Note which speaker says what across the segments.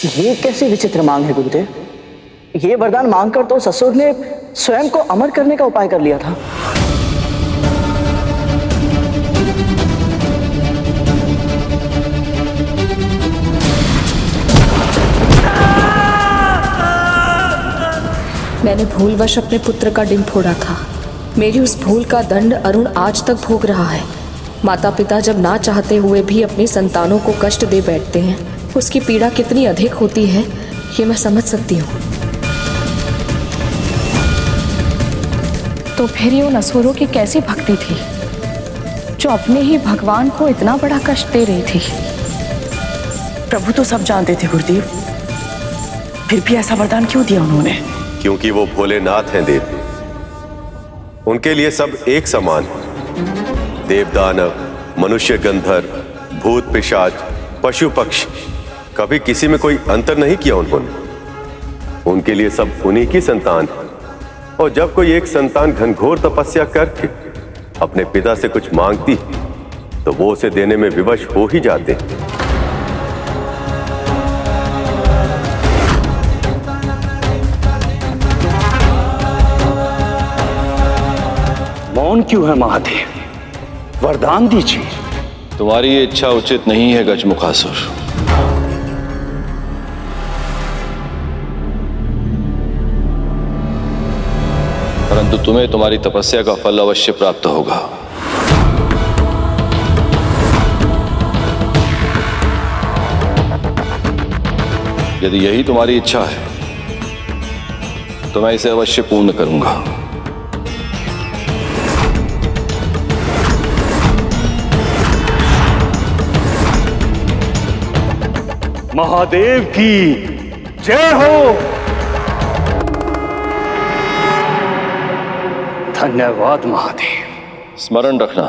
Speaker 1: ये कैसी विचित्र मांग है गुरुदेव। ये वरदान मांगकर तो ससुर ने स्वयं को अमर करने का उपाय कर लिया था।
Speaker 2: मैंने भूलवश अपने पुत्र का डिंब फोड़ा था। मेरी उस भूल का दंड अरुण आज तक भोग रहा है। माता पिता जब ना चाहते हुए भी अपनी संतानों को कष्ट दे बैठते हैं, उसकी पीड़ा कितनी अधिक होती है ये मैं समझ सकती हूँ।
Speaker 3: तो फिर ये उन असुरों की कैसी भक्ति थी जो अपने ही भगवान को इतना बड़ा कष्ट दे रही थी?
Speaker 1: प्रभु तो सब जानते थे गुरुदेव, फिर भी ऐसा वरदान क्यों दिया उन्होंने?
Speaker 4: क्योंकि वो भोलेनाथ हैं देव। उनके लिए सब एक समान, देव दानव, मनुष्य गंधर्व, भूत पिशाच, पशु पक्षी, कभी किसी में कोई अंतर नहीं किया उन्होंने। उनके लिए सब उन्हीं की संतान है। और जब कोई एक संतान घनघोर तपस्या करके अपने पिता से कुछ मांगती तो वो उसे देने में विवश हो ही जाते।
Speaker 5: मौन क्यों है महादेव? वरदान दीजिए।
Speaker 6: तुम्हारी ये इच्छा उचित नहीं है गजमुखासुर। परंतु तुम्हें तुम्हारी तपस्या का फल अवश्य प्राप्त होगा। यदि यही तुम्हारी इच्छा है तो मैं इसे अवश्य पूर्ण करूंगा।
Speaker 5: महादेव की जय हो। धन्यवाद महादेव।
Speaker 6: स्मरण रखना,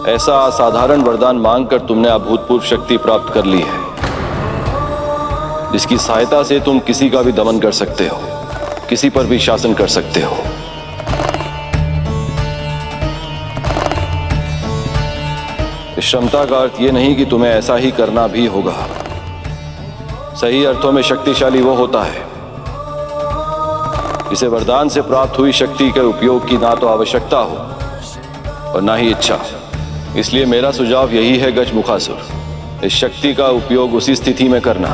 Speaker 6: ऐसा असाधारण वरदान मांगकर तुमने अभूतपूर्व शक्ति प्राप्त कर ली है, जिसकी सहायता से तुम किसी का भी दमन कर सकते हो, किसी पर भी शासन कर सकते हो। इस क्षमता का अर्थ यह नहीं कि तुम्हें ऐसा ही करना भी होगा। सही अर्थों में शक्तिशाली वो होता है जिसे वरदान से प्राप्त हुई शक्ति के उपयोग की ना तो आवश्यकता हो और ना ही इच्छा। इसलिए मेरा सुझाव यही है गजमुखासुर, इस शक्ति का उपयोग उसी स्थिति में करना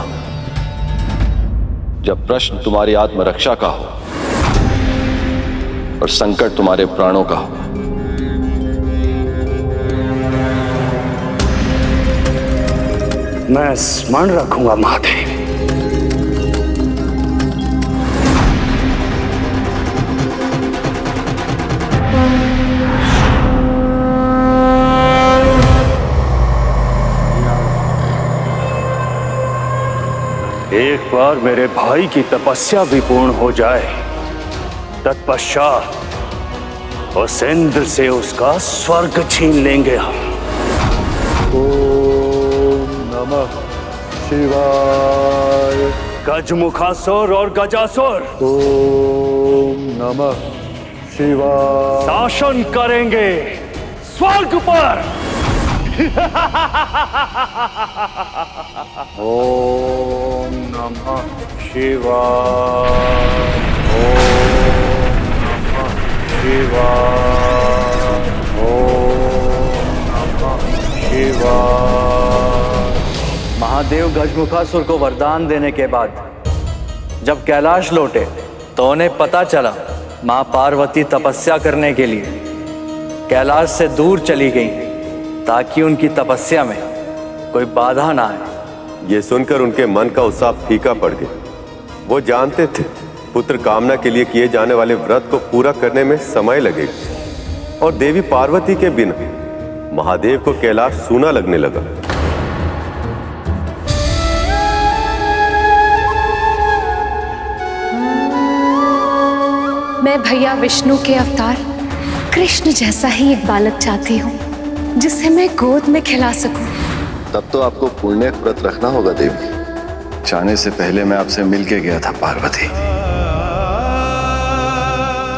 Speaker 6: जब प्रश्न तुम्हारी आत्मरक्षा का हो और संकट तुम्हारे प्राणों का हो।
Speaker 5: मैं स्मरण रखूंगा महादेव। एक बार मेरे भाई की तपस्या भी पूर्ण हो जाए, तत्पश्चात उस इंद्र से उसका स्वर्ग छीन लेंगे हम। नमः शिवाय। गजमुखासुर और गजासुर, ओम नमः शिवाय। शासन करेंगे स्वर्ग पर। ओम नमः शिवाय। ओम नमः शिवाय। ओम नमः शिवाय।
Speaker 7: महादेव गजमुखासुर को वरदान देने के बाद जब कैलाश लौटे तो उन्हें पता चला मां पार्वती तपस्या करने के लिए कैलाश से दूर चली गई ताकि उनकी तपस्या में कोई बाधा ना आए।
Speaker 4: ये सुनकर उनके मन का उत्साह फीका पड़ गया। वो जानते थे पुत्र कामना के लिए किए जाने वाले व्रत को पूरा करने में समय लगेगा और देवी पार्वती के बिना महादेव को कैलाश सूना लगने लगा।
Speaker 3: मैं भैया विष्णु के अवतार कृष्ण जैसा ही एक बालक चाहती हूँ जिसे मैं गोद में खिला सकूं।
Speaker 6: तब तो आपको पुण्य व्रत रखना होगा देवी। जाने से पहले मैं आपसे मिल के गया था पार्वती।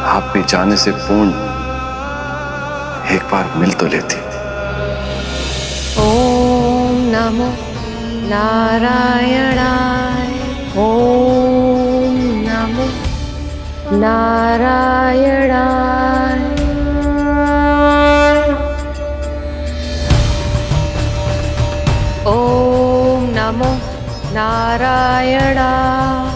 Speaker 6: आप भी जाने से पूर्ण एक बार मिल तो लेती।
Speaker 3: ओम नमो नारायणाय। ओम नमो नारायणाय। ओम नमो नारायणाय।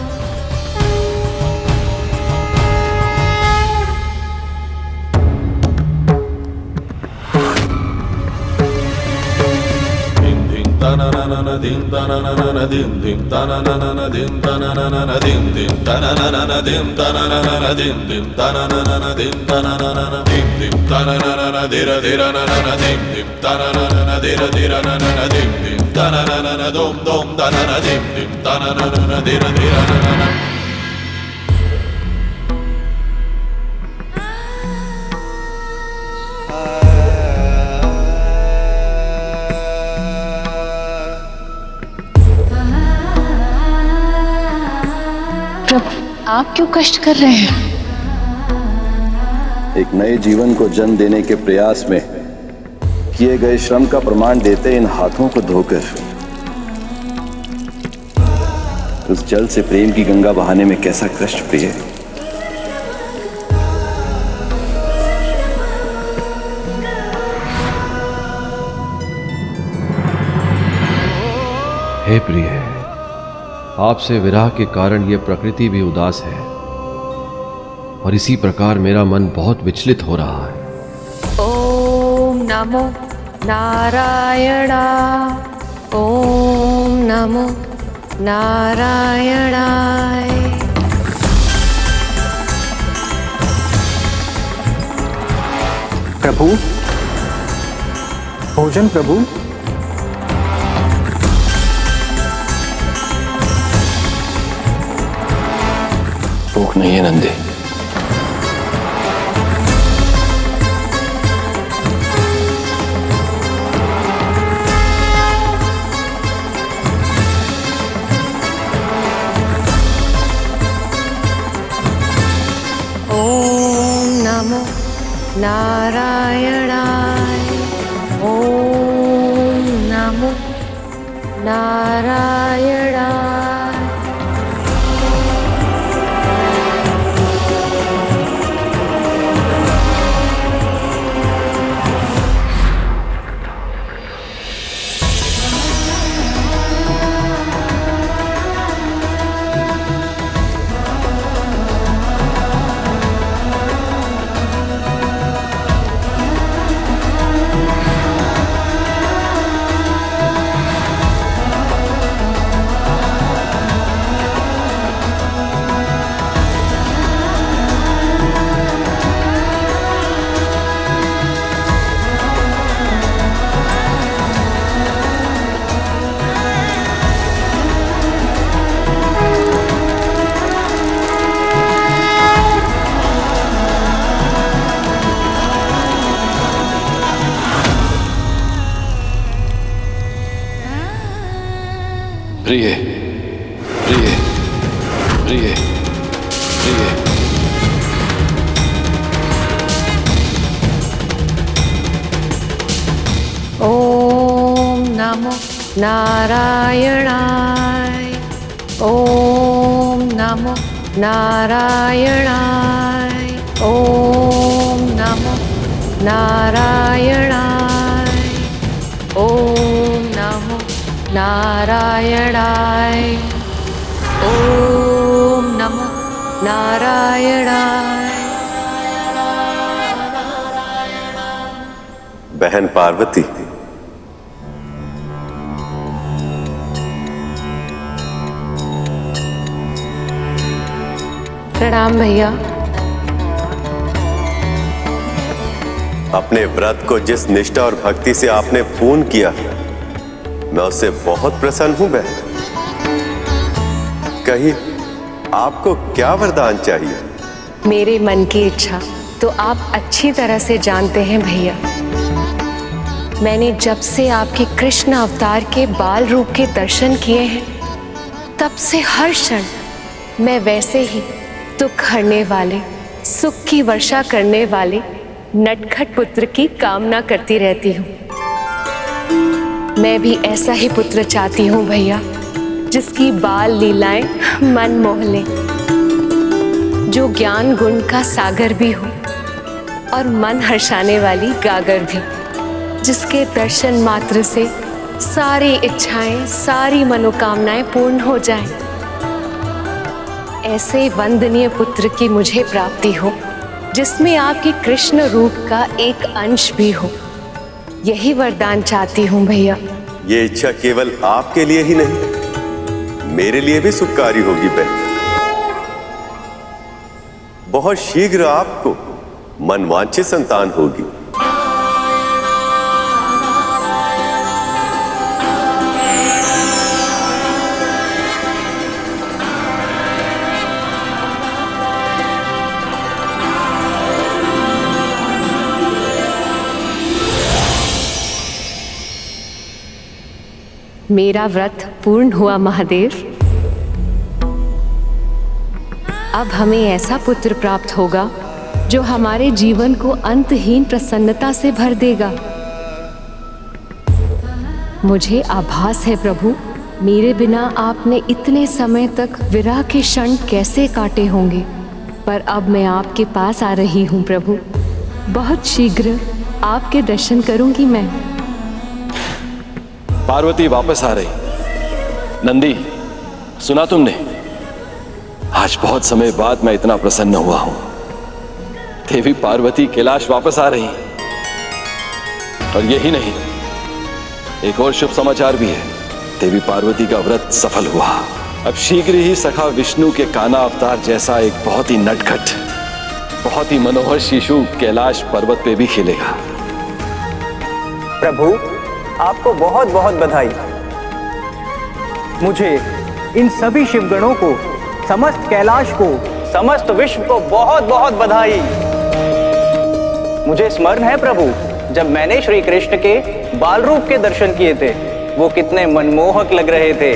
Speaker 3: प्रभु, आप क्यों कष्ट कर रहे हैं?
Speaker 6: एक नए जीवन को जन्म देने के प्रयास में किए गए श्रम का प्रमाण देते इन हाथों को धोकर उस जल से प्रेम की गंगा बहाने में कैसा कष्ट प्रिय है।
Speaker 8: हे प्रिय, आपसे विरह के कारण यह प्रकृति भी उदास है और इसी प्रकार मेरा मन बहुत विचलित हो रहा है।
Speaker 3: ओम नमो नारायणाय। ओम नमो नारायणाय।
Speaker 1: प्रभु, भोजन प्रभु।
Speaker 6: भूख नहीं है नंदी।
Speaker 3: ओम नमो नारायणाय। ओम नमो नारायणाय।
Speaker 6: प्रिय, प्रिय, प्रिय, प्रिय।
Speaker 3: ओम नमो नारायणाय। ओम नमो नारायणाय। ओम नमो नारायणाय। ओम नमो नारायणाय। ओम नमो नारायणाय।
Speaker 4: बहन पार्वती,
Speaker 3: प्रणाम भैया।
Speaker 4: अपने व्रत को जिस निष्ठा और भक्ति से आपने पूर्ण किया, मैं उससे बहुत प्रसन्न हूं बहन। कहिए, आपको क्या वरदान चाहिए?
Speaker 3: मेरे मन की इच्छा तो आप अच्छी तरह से जानते हैं भैया। मैंने जब से आपके कृष्ण अवतार के बाल रूप के दर्शन किए हैं, तब से हर क्षण मैं वैसे ही दुख हरने वाले, सुख की वर्षा करने वाले नटखट पुत्र की कामना करती रहती हूँ। मैं भी ऐसा ही पुत्र चाहती हूँ भैया, जिसकी बाल लीलाएं मन मोह लें, जो ज्ञान गुण का सागर भी हो और मन हर्षाने वाली गागर भी, जिसके दर्शन मात्र से सारी इच्छाएं, सारी मनोकामनाएं पूर्ण हो जाएं। ऐसे वंदनीय पुत्र की मुझे प्राप्ति हो, जिसमें आपके कृष्ण रूप का एक अंश भी हो। यही वरदान चाहती हूँ भैया।
Speaker 4: ये इच्छा केवल आपके लिए ही नहीं, मेरे लिए भी सुखकारी होगी बहन। बहुत शीघ्र आपको मनवांछित संतान होगी।
Speaker 3: मेरा व्रत पूर्ण हुआ महादेव। अब हमें ऐसा पुत्र प्राप्त होगा जो हमारे जीवन को अंतहीन प्रसन्नता से भर देगा। मुझे आभास है प्रभु, मेरे बिना आपने इतने समय तक विरह के क्षण कैसे काटे होंगे, पर अब मैं आपके पास आ रही हूँ प्रभु। बहुत शीघ्र आपके दर्शन करूंगी मैं।
Speaker 6: पार्वती वापस आ रही। नंदी, सुना तुमने? आज बहुत समय बाद मैं इतना प्रसन्न हुआ हूं। देवी पार्वती कैलाश वापस आ रही। और यही नहीं, एक और शुभ समाचार भी है। देवी पार्वती का व्रत सफल हुआ। अब शीघ्र ही सखा विष्णु के काना अवतार जैसा एक बहुत ही नटखट, बहुत ही मनोहर शिशु कैलाश पर्वत पे भी खेलेगा।
Speaker 1: प्रभु, आपको बहुत बहुत बधाई। मुझे, इन सभी शिवगणों को, समस्त कैलाश को, समस्त विश्व को बहुत बहुत बधाई। मुझे स्मरण है प्रभु, जब मैंने श्री कृष्ण के बाल रूप के दर्शन किए थे, वो कितने मनमोहक लग रहे थे।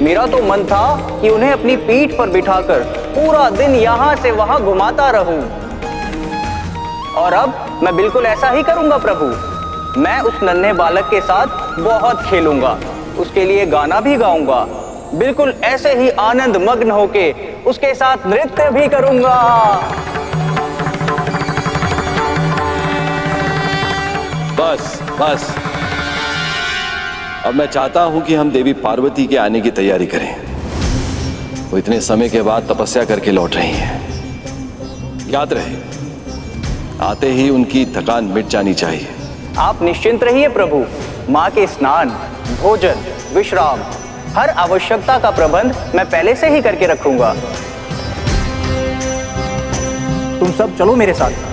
Speaker 1: मेरा तो मन था कि उन्हें अपनी पीठ पर बिठाकर पूरा दिन यहाँ से वहां घुमाता रहूं। और अब मैं बिल्कुल ऐसा ही करूंगा प्रभु। मैं उस नन्हे बालक के साथ बहुत खेलूंगा, उसके लिए गाना भी गाऊंगा, बिल्कुल ऐसे ही आनंद मग्न होके उसके साथ नृत्य भी करूंगा।
Speaker 6: बस बस, अब मैं चाहता हूं कि हम देवी पार्वती के आने की तैयारी करें। वो इतने समय के बाद तपस्या करके लौट रही हैं। याद रहे, आते ही उनकी थकान मिट जानी चाहिए।
Speaker 1: आप निश्चिंत रहिए प्रभु, माँ के स्नान, भोजन, विश्राम, हर आवश्यकता का प्रबंध मैं पहले से ही करके रखूंगा। तुम सब चलो मेरे साथ।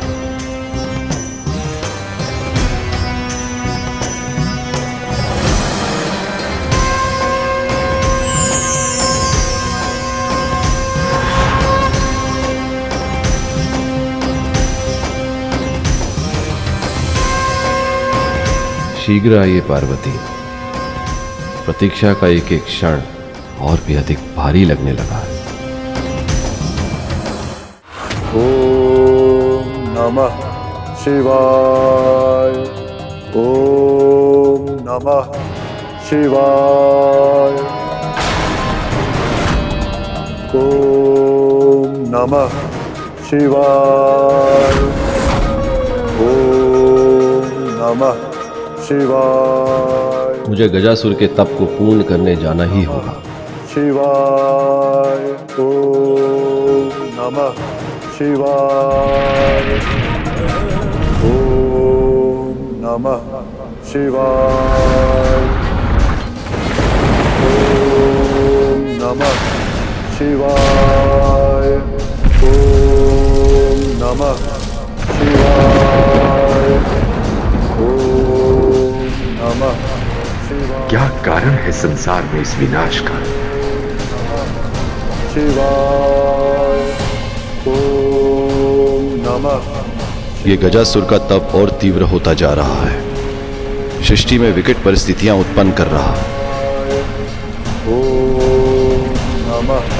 Speaker 8: शीघ्र आइए पार्वती। प्रतीक्षा का एक एक क्षण और भी अधिक भारी लगने लगा है।
Speaker 5: ओम नमः शिवाय। ओम नमः शिवाय। ओम नमः शिवाय। ओम नमः शिवाय।
Speaker 8: मुझे गजासुर के तप को पूर्ण करने जाना ही होगा।
Speaker 5: शिवाय। ओम नमः शिवाय। ओम नमः शिवाय। ओम नमः शिवाय। ओम नमः शिवाय। ओम नमः शिवाय।
Speaker 9: क्या कारण है संसार में इस विनाश का?
Speaker 5: शिवाय। ओम नमः।
Speaker 6: ये गजासुर का तप और तीव्र होता जा रहा है। सृष्टि में विकट परिस्थितियां उत्पन्न कर रहा है।
Speaker 5: ओम नमः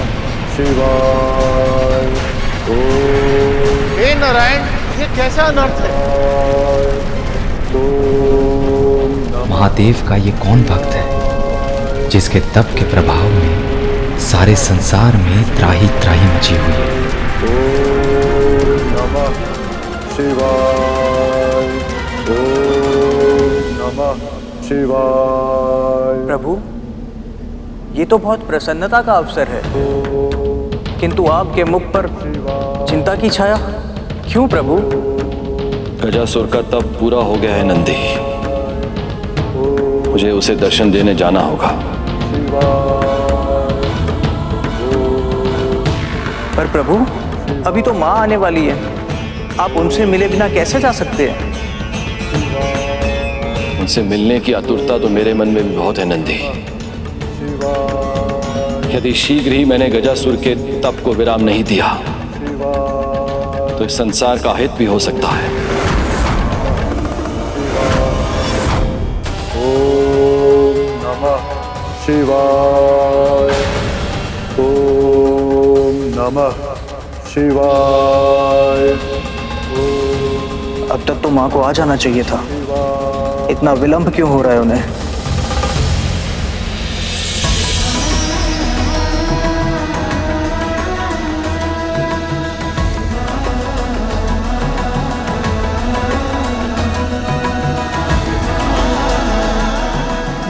Speaker 5: शिवाय। ओम
Speaker 10: हे नारायण, ये कैसा अनर्थ है?
Speaker 5: ओम
Speaker 10: महादेव का ये कौन भक्त है जिसके तप के प्रभाव में सारे संसार में त्राही त्राही मची हुई है।
Speaker 5: ओम नमः शिवाय, ओम नमः शिवाय।
Speaker 1: प्रभु, ये तो बहुत प्रसन्नता का अवसर है, किंतु आपके मुख पर चिंता की छाया क्यों प्रभु?
Speaker 6: गजासुर का तप पूरा हो गया है नंदी, मुझे उसे दर्शन देने जाना होगा।
Speaker 1: पर प्रभु, अभी तो माँ आने वाली है, आप उनसे मिले बिना कैसे जा सकते हैं?
Speaker 6: उनसे मिलने की आतुरता तो मेरे मन में भी बहुत है नंदी। यदि शीघ्र ही मैंने गजासुर के तप को विराम नहीं दिया तो इस संसार का हित भी हो सकता है।
Speaker 5: ओम नमः शिवाय, ओम नमः शिवाय।
Speaker 1: अब तक तो माँ को आ जाना चाहिए था, इतना विलंब क्यों हो रहा है उन्हें?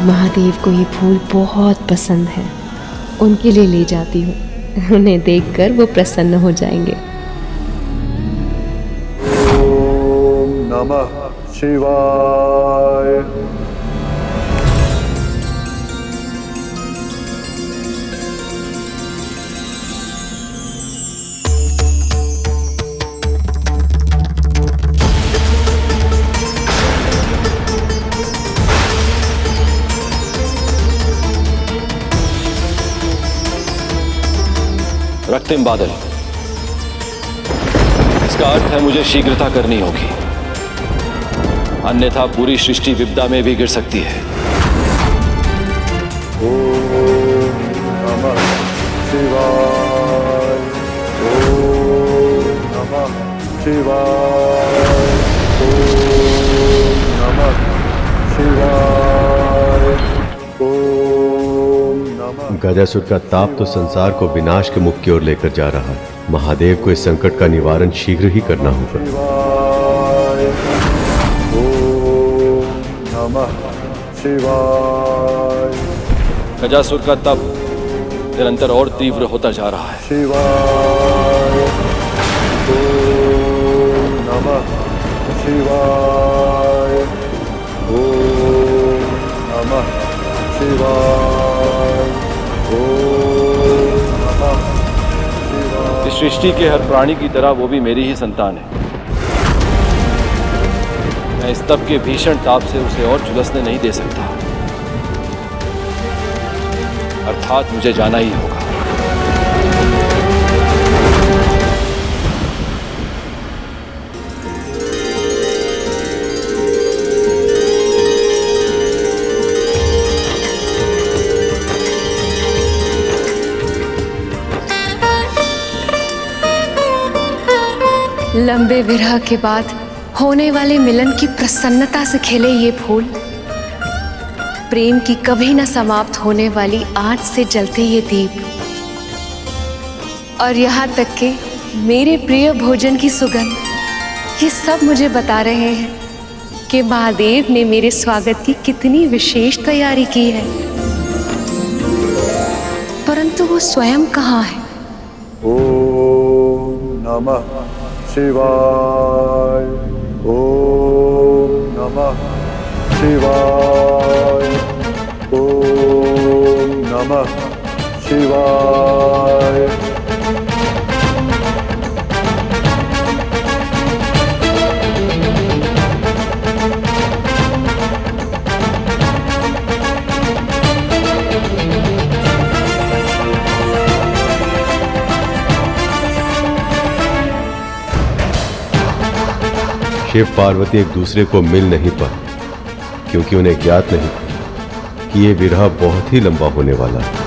Speaker 11: महादेव को ये फूल बहुत पसंद है, उनके लिए ले जाती हूँ। उन्हें देखकर वो प्रसन्न हो जाएंगे।
Speaker 5: ओम नमः शिवाय।
Speaker 6: रक्तिम बादल, इसका अर्थ है मुझे शीघ्रता करनी होगी, अन्यथा पूरी सृष्टि विपदा में भी गिर सकती है।
Speaker 5: ओम नमः शिवाय, ओम नमः शिवाय, ओम नमः शिवाय, ओम नमः।
Speaker 4: गजासुर का ताप तो संसार को विनाश के मुख की ओर लेकर जा रहा है। महादेव को इस संकट का निवारण शीघ्र ही करना होगा।
Speaker 5: ओम नमः शिवाय।
Speaker 6: गजासुर का तप निरंतर और तीव्र होता जा रहा है।
Speaker 5: शिवाय, ओम नमः शिवाय, ओम नमः शिवाय, ओम नमः शिवाय।
Speaker 6: इस सृष्टि के हर प्राणी की तरह वो भी मेरी ही संतान है। मैं इस तप के भीषण ताप से उसे और झुलसने नहीं दे सकता, अर्थात मुझे जाना ही होगा।
Speaker 3: लंबे विरह के बाद होने वाले मिलन की प्रसन्नता से खिले ये फूल, प्रेम की कभी न समाप्त होने वाली आँच से जलते ये दीप, और यहाँ तक कि मेरे प्रिय भोजन की सुगंध, ये सब मुझे बता रहे हैं कि महादेव ने मेरे स्वागत की कितनी विशेष तैयारी की है। परंतु वो स्वयं कहाँ है?
Speaker 5: ओम नमः शिवाय, ओम नमः शिवाय, ओम नमः शिवाय।
Speaker 4: शिव पार्वती एक दूसरे को मिल नहीं पाए क्योंकि उन्हें ज्ञात नहीं था कि ये विरह बहुत ही लंबा होने वाला है।